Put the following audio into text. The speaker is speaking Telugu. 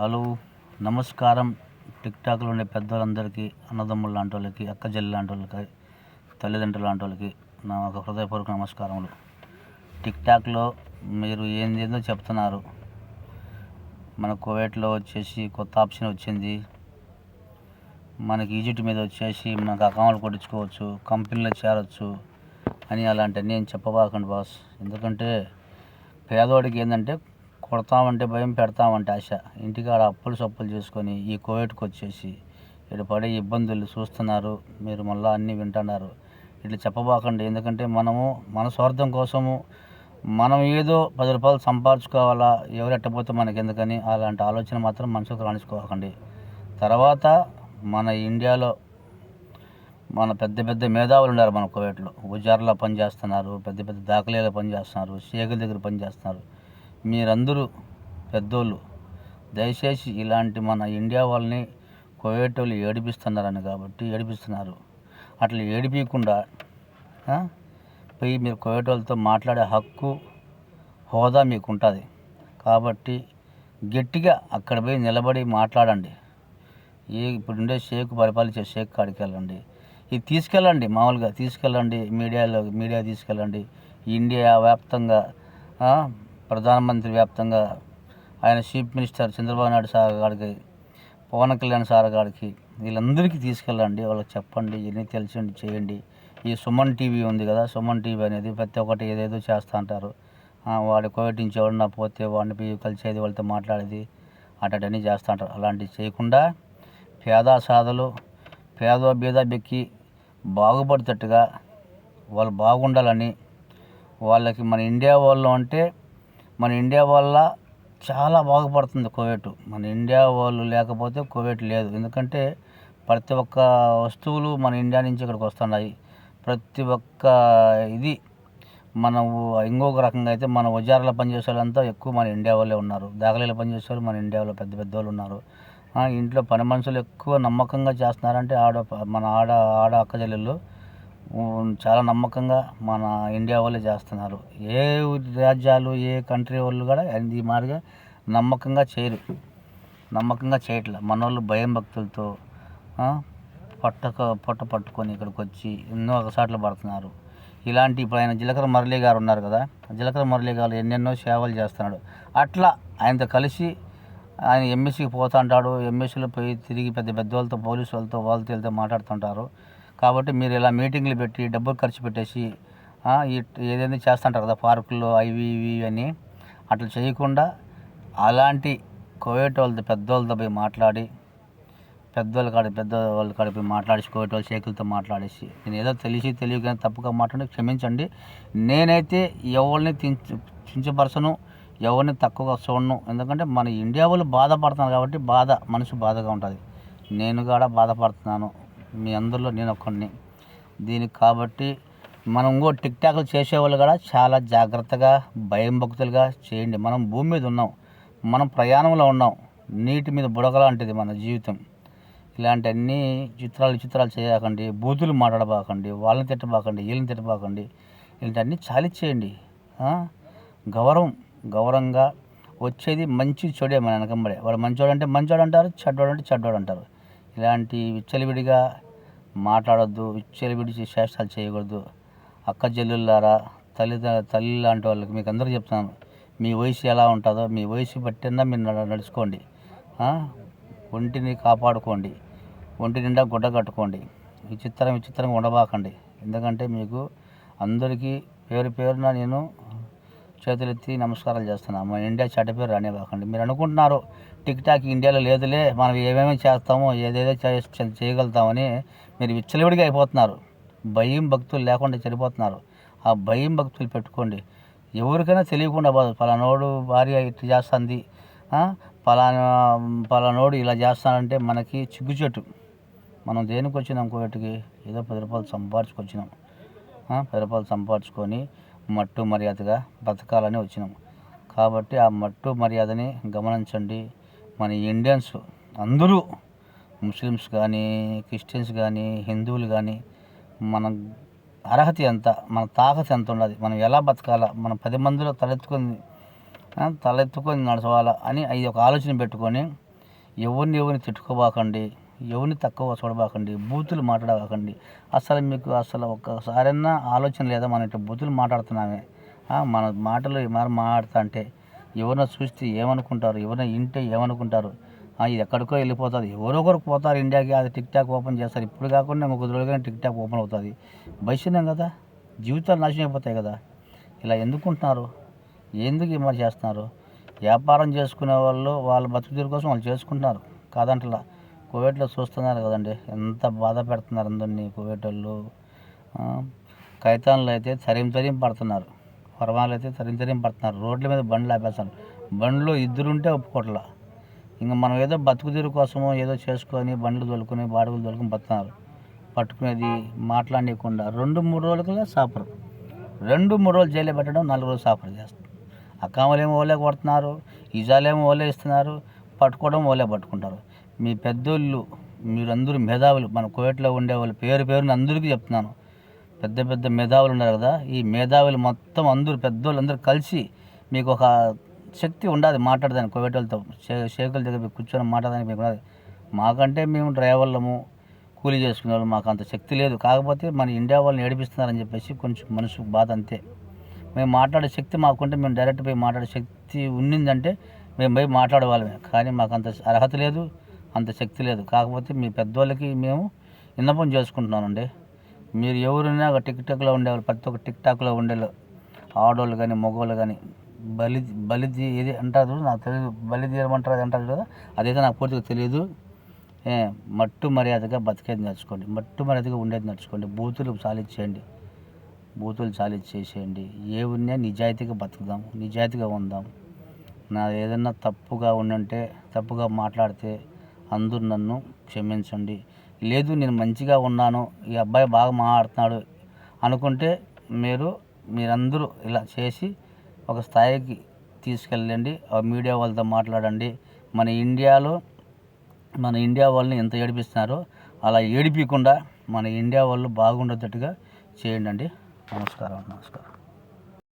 హలో, నమస్కారం. టిక్టాక్లో ఉండే పెద్దవాళ్ళందరికీ, అన్నదమ్ములు లాంటి వాళ్ళకి, అక్క చెల్లి లాంటి వాళ్ళకి, తల్లిదండ్రులు లాంటి వాళ్ళకి నా ఒక హృదయపూర్వక నమస్కారములు. టిక్టాక్లో మీరు ఏందేందో చెప్తున్నారు. మన కువైట్లో వచ్చేసి కొత్త ఆప్షన్ వచ్చింది. మనకి ఈజిప్ట్ మీద వచ్చేసి మనకు అకౌంట్లు కొట్టించుకోవచ్చు, కంపెనీలో చేరొచ్చు అని అలాంటివన్నీ ఏం చెప్పబాకండి బాస్. ఎందుకంటే పేదవాడికి ఏంటంటే కొడతామంటే భయం, పెడతామంటే ఆశ. ఇంటికాడ అప్పులు సప్పులు చేసుకొని ఈ కోవిడ్కి వచ్చేసి ఇక్కడ పడే ఇబ్బందులు చూస్తున్నారు. మీరు మళ్ళీ అన్నీ వింటున్నారు. ఇట్లా చెప్పబాకండి. ఎందుకంటే మనము మన స్వార్థం కోసము మనం ఏదో 10 రూపాయలు సంపాదించుకోవాలా, ఎవరు ఎట్టపోతే మనకి ఎందుకని అలాంటి ఆలోచన మాత్రం మనసుకు రాణించుకోకండి. తర్వాత మన ఇండియాలో మన పెద్ద పెద్ద మేధావులు ఉన్నారు. మన కువైట్లో ఉజార్లో పనిచేస్తున్నారు, పెద్ద పెద్ద దాఖలేలో పనిచేస్తున్నారు, షేకుల దగ్గర పనిచేస్తున్నారు. మీరందరూ పెద్దోళ్ళు దయచేసి ఇలాంటి మన ఇండియా వాళ్ళని కువైట్ వాళ్ళు ఏడిపిస్తున్నారని కాబట్టి ఏడిపిస్తున్నారు. అట్లా ఏడిపించకుండా పోయి మీరు కువైట్ వాళ్ళతో మాట్లాడే హక్కు, హోదా మీకు ఉంటుంది. కాబట్టి గట్టిగా అక్కడ పోయి నిలబడి మాట్లాడండి. ఇప్పుడుండే షేక్ పరిపాలించే షేక్ కాడికి వెళ్ళండి. ఇది తీసుకెళ్ళండి, మామూలుగా తీసుకెళ్ళండి, మీడియా తీసుకెళ్ళండి. ఇండియా వ్యాప్తంగా ప్రధానమంత్రి వ్యాప్తంగా ఆయన chief minister Chandrababu Naidu sir గారికి, పవన్ కళ్యాణ్ సార్ గారికి వీళ్ళందరికీ తీసుకెళ్ళండి. వాళ్ళకి చెప్పండి, ఇవన్నీ తెలిసి చేయండి. ఈ సుమన్ టీవీ ఉంది కదా, సుమన్ టీవీ అనేది ప్రతి ఒక్కటి ఏదేదో చేస్తూ అంటారు. వాడి కోవిడ్ నుంచి ఎవరన్నా పోతే వాడిని పోయి కలిసేది, వాళ్ళతో మాట్లాడేది అటన్నీ చేస్తూ అంటారు. అలాంటివి చేయకుండా పేద బీద బెక్కి బాగుపడేటట్టుగా వాళ్ళు బాగుండాలని వాళ్ళకి మన ఇండియా వాళ్ళు అంటే మన ఇండియా వల్ల చాలా బాగుపడుతుంది కువైట్. మన ఇండియా వాళ్ళు లేకపోతే కువైట్ లేదు. ఎందుకంటే ప్రతి ఒక్క వస్తువులు మన ఇండియా నుంచి ఇక్కడికి వస్తున్నాయి. ప్రతి ఒక్క ఇది మనం ఇంకొక రకంగా అయితే మన ఉజార్లో పనిచేసే వాళ్ళంతా ఎక్కువ మన ఇండియా వాళ్ళే ఉన్నారు. దాఖలీలో పనిచేసే వాళ్ళు మన ఇండియా వాళ్ళు పెద్ద పెద్ద వాళ్ళు ఉన్నారు. ఇంట్లో పని మనుషులు ఎక్కువ నమ్మకంగా చేస్తున్నారంటే మన ఆడ అక్క చెల్లెళ్ళు చాలా నమ్మకంగా మన ఇండియా వాళ్ళే చేస్తున్నారు. ఏ రాజ్యాలు, ఏ కంట్రీ వాళ్ళు కూడా ఈ మాదిరిగా నమ్మకంగా చేయట్లేదు. మన వాళ్ళు భయం భక్తులతో పొట్ట పట్టుకొని ఇక్కడికి వచ్చి ఎన్నో ఒకసాట్లు పడుతున్నారు. ఇలాంటి ఇప్పుడు ఆయన జీలకర్ర మురళీ గారు ఉన్నారు కదా, జీలకర్ర మురళీ గారు ఎన్నెన్నో సేవలు చేస్తున్నాడు. అట్లా ఆయనతో కలిసి ఆయన ఎంఎస్సీకి పోతూ ఉంటాడు. ఎంఎస్సీలో పోయి తిరిగి పెద్ద వాళ్ళతో, పోలీసు వాళ్ళతో వెళ్తే మాట్లాడుతుంటారు. కాబట్టి మీరు ఇలా మీటింగ్లు పెట్టి డబ్బులు ఖర్చు పెట్టేసి ఏదైనా చేస్తుంటారు కదా పార్కుల్లో అవి ఇవి అని, అట్లా చేయకుండా అలాంటి కువైట్ వాళ్ళతో పెద్దవాళ్ళతో పోయి మాట్లాడి పెద్దవాళ్ళ కాడ పోయి మాట్లాడేసి కువైట్ వాళ్ళ షేకులతో మాట్లాడేసి, నేను ఏదో తెలియక తప్పుగా మాట్లాడి క్షమించండి. నేనైతే ఎవరిని కించపరచను, ఎవరిని తక్కువగా చూడను. ఎందుకంటే మన ఇండియా వాళ్ళు బాధపడుతున్నారు కాబట్టి మనసు బాధగా ఉంటుంది. నేను కూడా బాధపడుతున్నాను. మీ అందరిలో నేను ఒక్కడిని దీనికి. కాబట్టి మనం ఇంకో టిక్టాక్లు చేసేవాళ్ళు కూడా చాలా జాగ్రత్తగా భయం భక్తులుగా చేయండి. మనం భూమి మీద ఉన్నాం, మనం ప్రయాణంలో ఉన్నాం. నీటి మీద బుడగలాంటిది మన జీవితం. ఇలాంటి అన్నీ చిత్రాలు చేయకండి, బూతులు మాట్లాడబాకండి, వాళ్ళని తిట్టబాకండి, వీళ్ళని తిట్టబాకండి. ఇలాంటివన్నీ చాలిచ్చేయండి. గౌరవంగా వచ్చేది మంచి చెడే మన వెనకంబడే. వాడు మంచోడు అంటే మంచోడు అంటారు, చెడ్డోడు అంటే చెడ్డోడు అంటారు. ఇలాంటి విచ్చలవిడిగా మాట్లాడొద్దు, విచ్చలవిడి చేష్టాలు చేయకూడదు. అక్క చెల్లెళ్ళారా, తల్లి లాంటి వాళ్ళకి మీకు అందరూ చెప్తున్నాను, మీ వయసు ఎలా ఉంటుందో మీ వయసు బట్టినా మీరు నడుచుకోండి. ఒంటిని కాపాడుకోండి, ఒంటి నిండా గుడ్డ కట్టుకోండి. విచిత్రంగా ఉండబాకండి. ఎందుకంటే మీకు అందరికీ పేరున నేను చేతులెత్తి నమస్కారాలు చేస్తున్నాను. మన ఇండియా చెడ్డ పేరు రానివ్వకండి. మీరు అనుకుంటున్నారు టిక్టాక్ ఇండియాలో లేదులే, మనం ఏమేమి చేస్తామో ఏదేదో చేయగలుగుతామని మీరు విచ్చలవిడిగా అయిపోతున్నారు. భయం భక్తులు లేకుండా చనిపోతున్నారు. ఆ భయం భక్తులు పెట్టుకోండి. ఎవరికైనా తెలియకుండా పలానోడు భార్య ఇట్లా చేస్తుంది, పలానోడు ఇలా చేస్తానంటే మనకి చిగ్గుచెట్టు. మనం దేనికి వచ్చినాం కోవిడ్కి? ఏదో 10 రూపాయలు సంపాదించుకొచ్చినాం. 10 రూపాయలు సంపాదించుకొని మట్టు మర్యాదగా బతకాలని వచ్చినాం. కాబట్టి ఆ మట్టు మర్యాదని గమనించండి. మన ఇండియన్స్ అందరూ, ముస్లిమ్స్ కానీ, క్రిస్టియన్స్ కానీ, హిందువులు కానీ, మన అర్హత ఎంత, మన తాకత ఎంత ఉన్నది, మనం ఎలా బతకాలా, మనం 10 మందిలో తలెత్తుకొని నడచవాలా అని అది ఒక ఆలోచన పెట్టుకొని ఎవరిని తిట్టుకోబాకండి, ఎవరిని తక్కువ చూడబాకండి, బూతులు మాట్లాడబాకండి. అసలు మీకు అసలు ఒక్కసారైనా ఆలోచన లేదా, మనం ఇట్లా బూతులు మాట్లాడుతున్నామే, మన మాటలు మరి మాట్లాడుతా అంటే ఎవరినో చూస్తే ఏమనుకుంటారు, ఎవరైనా వింటే ఏమనుకుంటారు, ఇది ఎక్కడికో వెళ్ళిపోతుంది, ఎవరో ఒకరు పోతారు ఇండియాకి, అది టిక్ టాక్ ఓపెన్ చేస్తారు. ఇప్పుడు కాకుండా ఇంకొక రోజులుగానే టిక్ టాక్ ఓపెన్ అవుతుంది. భవిష్యత్తునే కదా, జీవితాలు నాశనం అయిపోతాయి కదా. ఇలా ఎందుకుంటున్నారు, ఎందుకు ఈ మరి చేస్తున్నారు? వ్యాపారం చేసుకునే వాళ్ళు వాళ్ళ బతుకుదీరు కోసం వాళ్ళు చేసుకుంటున్నారు, కాదంటలా. కువైట్లో చూస్తున్నారు కదండి, ఎంత బాధ పెడుతున్నారు అందరినీ కువైట్ వాళ్ళు. కైతాన్లు అయితే తరిం పడుతున్నారు, ఫర్మాలు అయితే తరిం పడుతున్నారు. రోడ్ల మీద బండ్లు ఆపేస్తారు, బండ్లు ఇద్దరుంటే ఒప్పుకోట్లా. ఇంకా మనం ఏదో బతుకుదీరు కోసమో ఏదో చేసుకొని బండ్లు తోలుకొని బాడుగులు తోలుకొని బతున్నారు. పట్టుకునేది మాట్లాడకుండా 2-3 రోజులుగా సాపరు, 2-3 రోజులు జైలు పెట్టడం, 4 రోజులు సాపరు చేస్తారు. అక్కామలేమో ఓలే కొడుతున్నారు, ఇజాలేమో ఓలే ఇస్తున్నారు, పట్టుకోవడం ఓలే పట్టుకుంటారు. మీ పెద్దోళ్ళు మీరందరూ మేధావులు, మన కువైట్లో ఉండేవాళ్ళు పేరుని అందరికీ చెప్తున్నాను. పెద్ద మేధావులు ఉన్నారు కదా, ఈ మేధావులు మొత్తం అందరూ పెద్దోళ్ళు అందరూ కలిసి మీకు ఒక శక్తి ఉండాలి మాట్లాడదానికి. కువైట్ వాళ్ళతో షేకుల దగ్గర కూర్చొని మాట్లాడడానికి మీకు ఉన్నది. మాకంటే మేము డ్రైవర్లము, కూలీ చేసుకునే వాళ్ళు, మాకు అంత శక్తి లేదు. కాకపోతే మన ఇండియా వాళ్ళని ఏడిపిస్తున్నారని చెప్పేసి కొంచెం మనసు బాధ అంతే. మేము మాట్లాడే శక్తి మాకుంటే మేము డైరెక్ట్ పోయి మాట్లాడే శక్తి ఉన్నిందంటే మేము పోయి మాట్లాడేవాళ్ళమే. కానీ మాకు అంత అర్హత లేదు, అంత శక్తి లేదు. కాకపోతే మీ పెద్దవాళ్ళకి మేము విన్నపం చేసుకుంటున్నానండి. మీరు ఎవరైనా టిక్ టాక్లో ఉండేవాళ్ళు, ప్రతి ఒక్క టిక్ టాక్లో ఉండేవాళ్ళు, ఆడవాళ్ళు కానీ మగవాళ్ళు కానీ, బలిది ఏది అంటారు నాకు తెలియదు, బలి తీయమంటారు అది అంటారు కదా, అదైతే నాకు పూర్తిగా తెలియదు. మట్టు మర్యాదగా బతికేది నేర్చుకోండి, మట్టు మర్యాదగా ఉండేది నేర్చుకోండి. బూతులు చాలిచ్చేసేయండి. ఏ ఉన్నా నిజాయితీగా బతుకుదాం, నిజాయితీగా ఉందాం. నా ఏదన్నా తప్పుగా ఉండుంటే, తప్పుగా మాట్లాడితే అందరూ నన్ను క్షమించండి. లేదు నేను మంచిగా ఉన్నాను, ఈ అబ్బాయి బాగా మాట్లాడుతున్నాడు అనుకుంటే మీరందరూ ఇలా చేసి ఒక స్థాయికి తీసుకెళ్ళండి. మీడియా వాళ్ళతో మాట్లాడండి. మన ఇండియా వాళ్ళని ఎంత ఏడిపిస్తున్నారో అలా ఏడిపించకుండా మన ఇండియా వాళ్ళు బాగుండేటట్టుగా చేయండి. నమస్కారం.